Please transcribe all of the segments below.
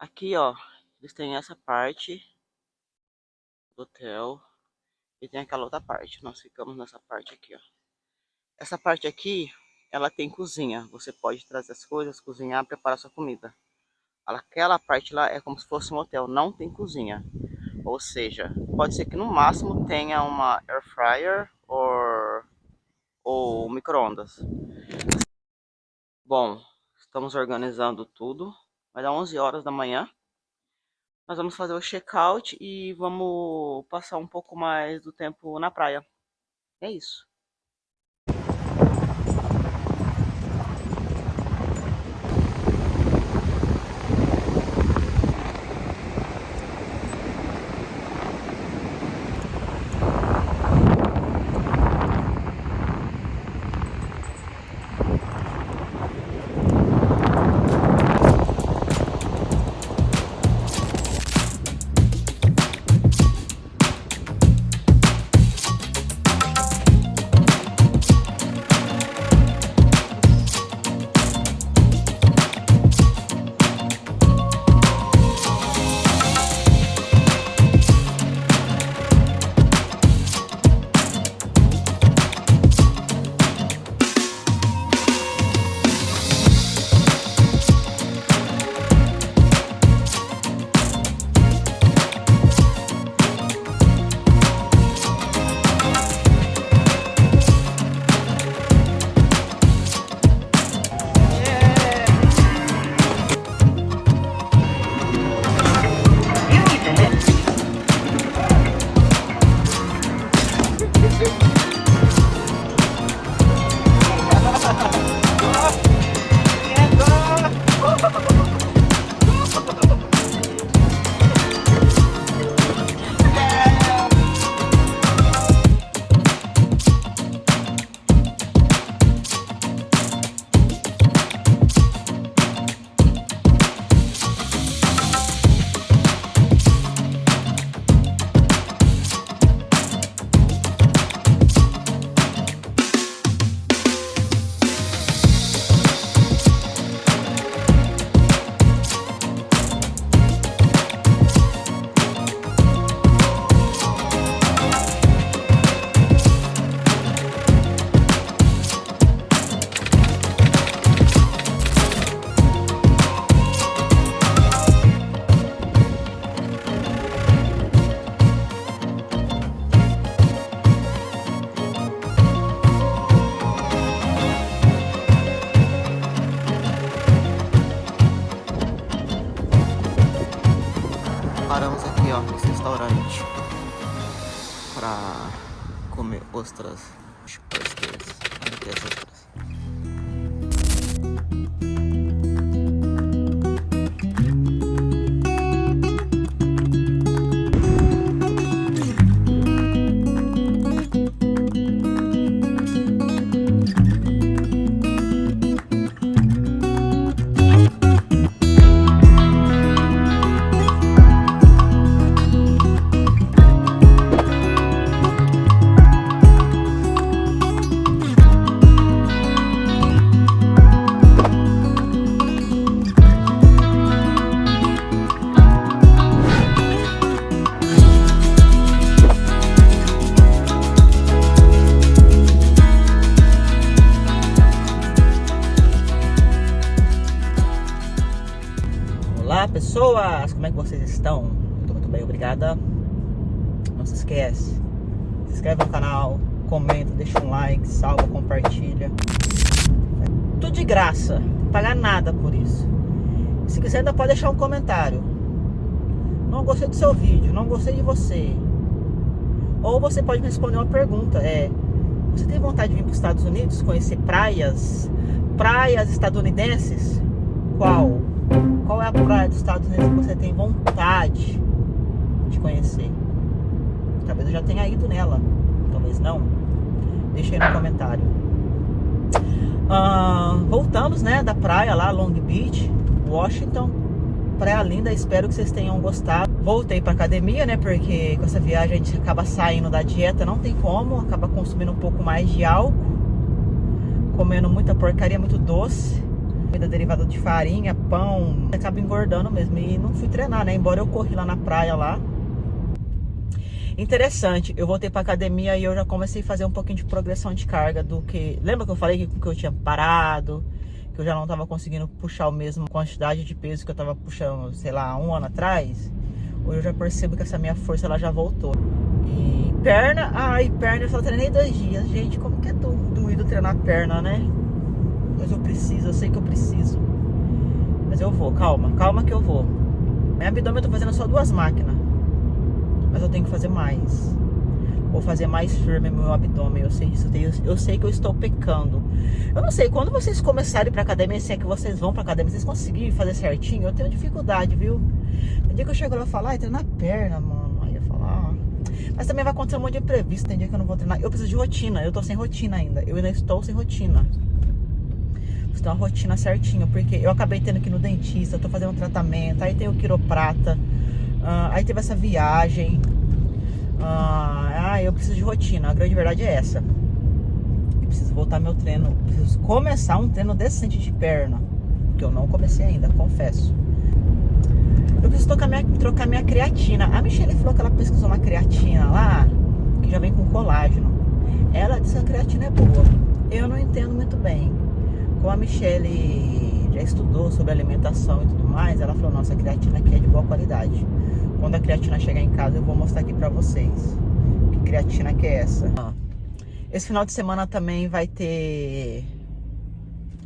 Aqui, ó, eles têm essa parte do hotel e tem aquela outra parte. Nós ficamos nessa parte aqui, ó. Essa parte aqui, ela tem cozinha. Você pode trazer as coisas, cozinhar, preparar sua comida. Aquela parte lá é como se fosse um hotel, não tem cozinha. Ou seja, pode ser que no máximo tenha uma air fryer ou micro-ondas. Bom, estamos organizando tudo. Vai dar 11 horas da manhã. Nós vamos fazer o check-out e vamos passar um pouco mais do tempo na praia. É isso. Paramos aqui, ó, nesse restaurante pra comer ostras. Olha aqui as ostras. Olá pessoas, como é que vocês estão? Eu tô muito bem, obrigada. Não se esquece, se inscreve no canal, comenta, deixa um like, salva, compartilha. Tudo de graça, não pagar nada por isso. Se quiser ainda pode deixar um comentário. Não gostei do seu vídeo, não gostei de você. Ou você pode me responder uma pergunta, você tem vontade de vir para os Estados Unidos, conhecer praias estadunidenses? Qual é a praia dos Estados Unidos que você tem vontade de conhecer? Talvez eu já tenha ido nela, talvez não. Deixa aí no comentário. Voltamos, né, da praia lá, Long Beach, Washington. Praia linda, espero que vocês tenham gostado. Voltei pra academia, né, porque com essa viagem a gente acaba saindo da dieta, não tem como. Acaba consumindo um pouco mais de álcool, comendo muita porcaria, muito doce. comida derivada de farinha, pão, acaba engordando mesmo. E não fui treinar, né? Embora eu corri lá na praia lá. Interessante, eu voltei pra academia e eu já comecei a fazer um pouquinho de progressão de carga do que... Lembra que eu falei que eu tinha parado? Que eu já não tava conseguindo puxar a mesma quantidade de peso que eu tava puxando, sei lá, 1 ano atrás? Hoje eu já percebo que essa minha força, ela já voltou. E perna, perna eu só treinei 2 dias. Gente, como que é doído treinar perna, né? Mas eu preciso, eu sei que eu preciso. Mas eu vou, calma que eu vou. Meu abdômen eu tô fazendo só 2 máquinas. Mas eu tenho que fazer mais. Vou fazer mais firme meu abdômen. Eu sei disso. Eu sei que eu estou pecando. Eu não sei, quando vocês começarem pra academia, se é que vocês vão pra academia, vocês conseguirem fazer certinho, eu tenho dificuldade, viu? Tem dia que eu chego lá e falo, treinar perna, mano. Aí eu falo, Mas também vai acontecer um monte de imprevisto. Tem dia que eu não vou treinar. Eu preciso de rotina. Eu tô sem rotina ainda. Eu ainda estou sem rotina. Preciso ter uma rotina certinha. Porque eu acabei tendo que ir no dentista, tô fazendo um tratamento. Aí tem o quiroprata. Aí teve essa viagem. Eu preciso de rotina. A grande verdade é essa. Eu preciso voltar meu treino. Preciso começar um treino decente de perna, que eu não comecei ainda, confesso. Eu preciso trocar minha creatina. A Michelle falou que ela pesquisou uma creatina lá, que já vem com colágeno. Ela disse que a creatina é boa. Eu não entendo muito bem. Como a Michelle já estudou sobre alimentação e tudo mais, ela falou, nossa, a creatina aqui é de boa qualidade. Quando a creatina chegar em casa, eu vou mostrar aqui pra vocês que creatina que é essa. Esse final de semana também vai ter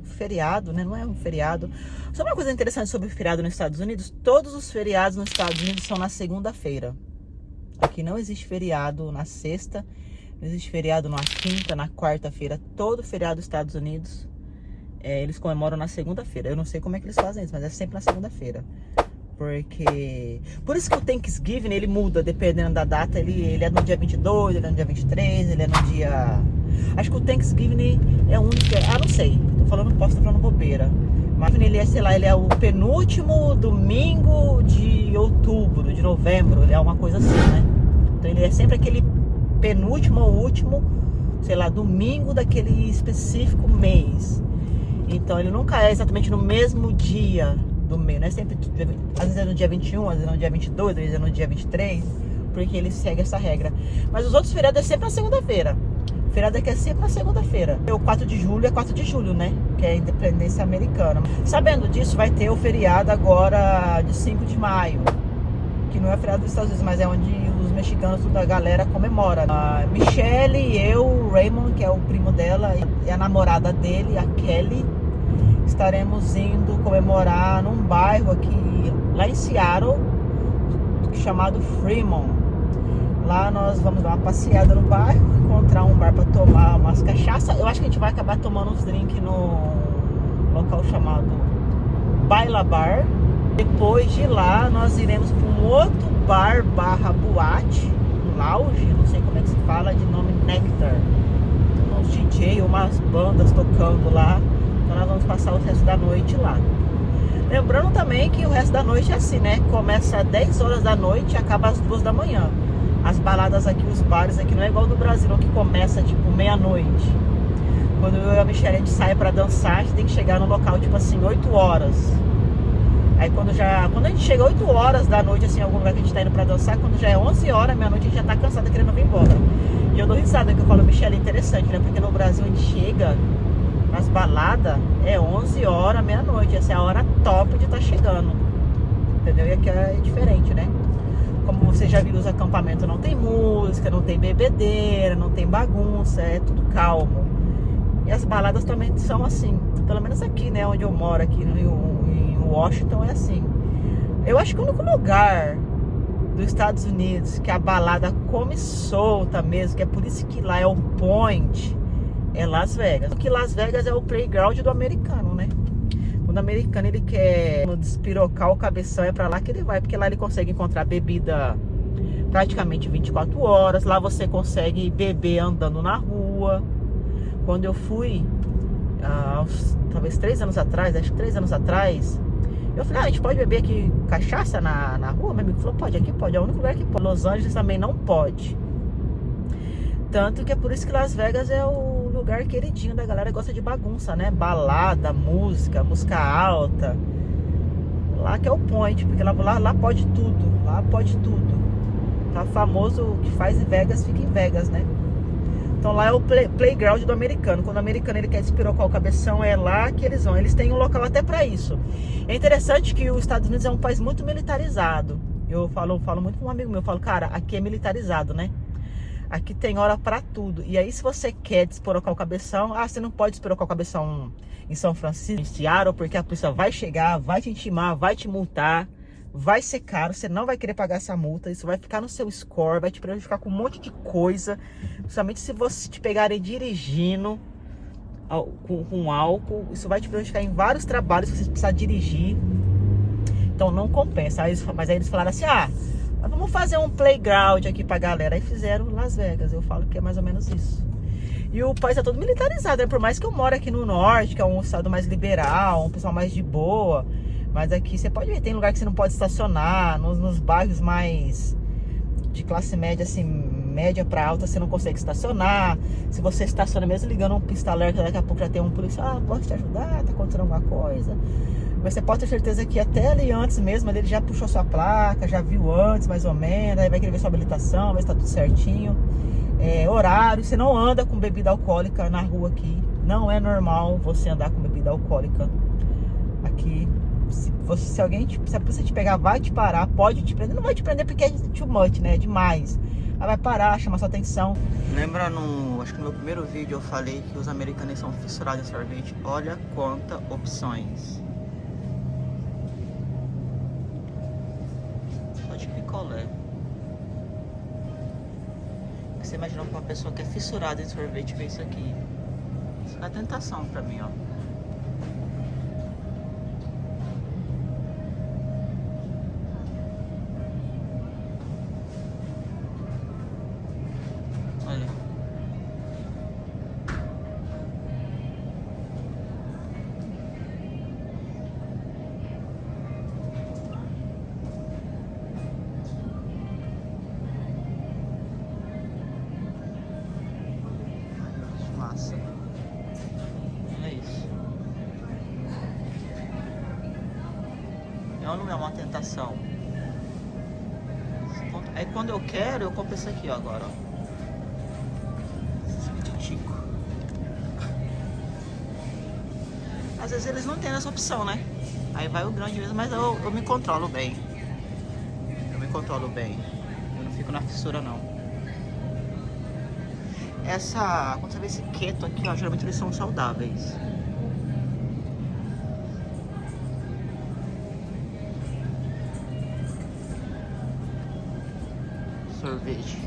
um feriado, né? Não é um feriado. Só uma coisa interessante sobre o feriado nos Estados Unidos. Todos os feriados nos Estados Unidos são na segunda-feira. Aqui não existe feriado na sexta, não existe feriado na quinta, na quarta-feira. Todo feriado dos Estados Unidos, eles comemoram na segunda-feira. Eu não sei como é que eles fazem isso, mas é sempre na segunda-feira. Porque... Por isso que o Thanksgiving, ele muda dependendo da data. Ele é no dia 22, ele é no dia 23, ele é no dia... Acho que o Thanksgiving é o único... não sei. Posso estar falando bobeira. Mas ele é, sei lá, ele é o penúltimo domingo de outubro, de novembro. Ele é uma coisa assim, né? Então ele é sempre aquele penúltimo ou último, sei lá, domingo daquele específico mês. Então ele nunca é exatamente no mesmo dia do mês, né? Sempre, às vezes é no dia 21, às vezes é no dia 22, às vezes é no dia 23, porque ele segue essa regra. Mas os outros feriados é sempre na segunda-feira. O feriado aqui é sempre na segunda-feira. O 4 de julho é 4 de julho, né? Que é a independência americana. Sabendo disso, vai ter o feriado agora de 5 de maio. Que não é feriado dos Estados Unidos, mas é onde os mexicanos, toda a galera comemora. A Michelle, eu, o Raymond, que é o primo dela, e a namorada dele, a Kelly, estaremos indo comemorar num bairro aqui, lá em Seattle, chamado Fremont. Lá nós vamos dar uma passeada no bairro, encontrar um bar para tomar umas cachaças. Eu acho que a gente vai acabar tomando uns drinks no local chamado Baila Bar. Depois de lá, nós iremos para um outro bar barra boate, um lounge, não sei como é que se fala, de nome Nectar. Uns DJ, umas bandas tocando lá. Então nós vamos passar o resto da noite lá. Lembrando também que o resto da noite é assim, né? Começa às 10 horas da noite e acaba às 2 da manhã. As baladas aqui, os bares aqui, não é igual do Brasil, que começa tipo meia-noite. Quando eu e a Michelle a gente sai pra dançar, a gente tem que chegar no local tipo assim, 8 horas. Aí quando a gente chega 8 horas da noite, assim, em algum lugar que a gente tá indo pra dançar, quando já é 11 horas, meia-noite, a gente já tá cansada querendo vir embora. E eu dou risada que eu falo, Michelle, é interessante, né? Porque no Brasil a gente chega nas baladas, é 11 horas, meia-noite. Essa é a hora top de estar chegando. Entendeu? E aqui é diferente, né? Como você já viu, os acampamentos não tem música, não tem bebedeira, não tem bagunça, é tudo calmo. E as baladas também são assim, pelo menos aqui, né, onde eu moro, aqui em Washington, é assim. Eu acho que o único lugar dos Estados Unidos que a balada come solta mesmo, que é por isso que lá é o point, é Las Vegas. Porque Las Vegas é o playground do americano, né? Quando o americano ele quer despirocar o cabeção, é pra lá que ele vai, porque lá ele consegue encontrar bebida praticamente 24 horas. Lá você consegue beber andando na rua. Quando eu fui, talvez 3 anos atrás, acho que 3 anos atrás, eu falei, a gente pode beber aqui cachaça na rua? Meu amigo falou, pode, aqui pode, é o único lugar que pode. Los Angeles também não pode. Tanto que é por isso que Las Vegas é o lugar queridinho da galera que gosta de bagunça, né? Balada, música alta. Lá que é o point, porque lá pode tudo. Lá pode tudo. Tá famoso, o que faz em Vegas, fica em Vegas, né? Então lá é o playground do americano. Quando o americano ele quer despirocar o cabeção, é lá que eles vão. Eles têm um local até pra isso. É interessante que os Estados Unidos é um país muito militarizado. Eu falo muito com um amigo meu, eu falo, cara, aqui é militarizado, né? Aqui tem hora pra tudo. E aí, se você quer despirocar o cabeção, você não pode despirocar o cabeção em São Francisco, em Seattle, porque a polícia vai chegar, vai te intimar, vai te multar, vai ser caro, você não vai querer pagar essa multa, isso vai ficar no seu score, vai te prejudicar com um monte de coisa, principalmente se você te pegarem dirigindo com álcool, isso vai te prejudicar em vários trabalhos se você precisar dirigir. Então não compensa. Mas aí eles falaram assim, vamos fazer um playground aqui pra galera. Aí fizeram Las Vegas. Eu falo que é mais ou menos isso. E o país é todo militarizado, né? Por mais que eu moro aqui no norte, que é um estado mais liberal, um pessoal mais de boa. Mas aqui você pode ver, tem lugar que você não pode estacionar. Nos bairros mais de classe média, assim, média pra alta, você não consegue estacionar. Se você estaciona mesmo ligando um pista-alerta, daqui a pouco já tem um policial, posso te ajudar? Tá acontecendo alguma coisa? Mas você pode ter certeza que até ali antes mesmo, ele já puxou sua placa, já viu antes mais ou menos, aí vai querer ver sua habilitação, ver se tá tudo certinho. Horário, você não anda com bebida alcoólica na rua aqui. Não é normal você andar com bebida alcoólica aqui. Se a polícia te pegar, vai te parar, pode te prender. Não vai te prender porque é too much, né? É demais. Ela vai parar, chamar sua atenção. Lembra acho que no meu primeiro vídeo eu falei que os americanos são fissurados em sorvete? Olha quantas opções. Só de picolé. Você imagina uma pessoa que é fissurada em sorvete ver isso aqui. Isso é uma tentação pra mim, ó. Olha. Massa. É isso. Não é uma tentação. Aí quando eu quero, eu compro esse aqui, ó, agora, ó. Às vezes eles não têm essa opção, né? Aí vai o grande mesmo, mas eu me controlo bem. Eu me controlo bem. Eu não fico na fissura, não. Quando você vê esse keto aqui, ó, geralmente eles são saudáveis. Sorvete.